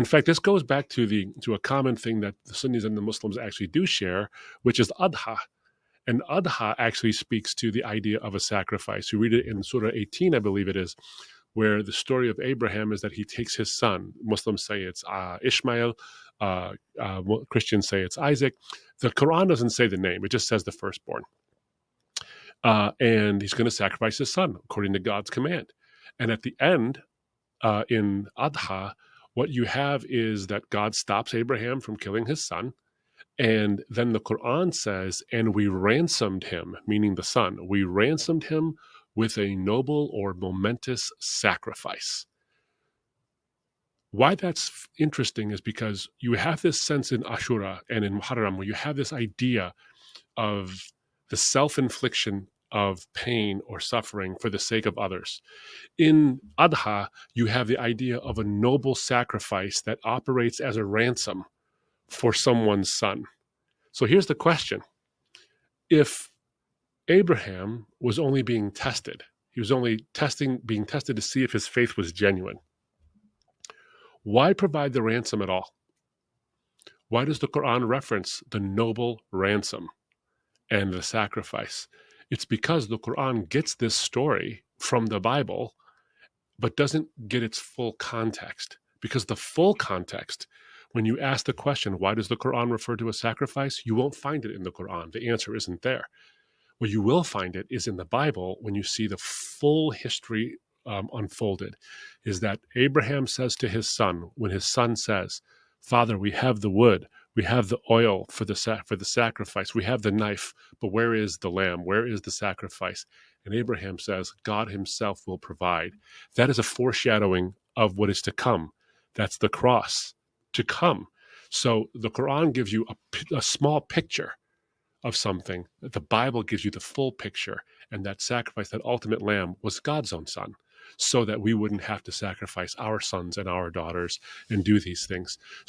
In fact, this goes back to a common thing that the Sunnis and the Muslims actually do share, which is adha. And adha actually speaks to the idea of a sacrifice. You read it in Surah 18, I believe it is, where the story of Abraham is that he takes his son. Muslims say it's Ishmael. Christians say it's Isaac. The Quran doesn't say the name. It just says the firstborn. And he's going to sacrifice his son according to God's command. And at the end, in Adha, what you have is that God stops Abraham from killing his son. And then the Quran says, and we ransomed him, meaning the son. We ransomed him with a noble or momentous sacrifice. Why that's interesting is because you have this sense in Ashura and in Muharram where you have this idea of the self-infliction of pain or suffering for the sake of others. In Adha, you have the idea of a noble sacrifice that operates as a ransom for someone's son. So here's the question. If Abraham was only being tested, he was only being tested to see if his faith was genuine, why provide the ransom at all? Why does the Quran reference the noble ransom and the sacrifice? It's because the Quran gets this story from the Bible, but doesn't get its full context. Because the full context, when you ask the question, why does the Quran refer to a sacrifice? You won't find it in the Quran. The answer isn't there. Where you will find it is in the Bible when you see the full history unfolded, is that Abraham says to his son, when his son says, Father, we have the wood, we have the oil for the sacrifice, we have the knife, but where is the lamb? Where is the sacrifice? And Abraham says, God himself will provide. That is a foreshadowing of what is to come. That's the cross to come. So the Quran gives you a small picture of something. The Bible gives you the full picture. And that sacrifice, that ultimate lamb, was God's own son, so that we wouldn't have to sacrifice our sons and our daughters and do these things.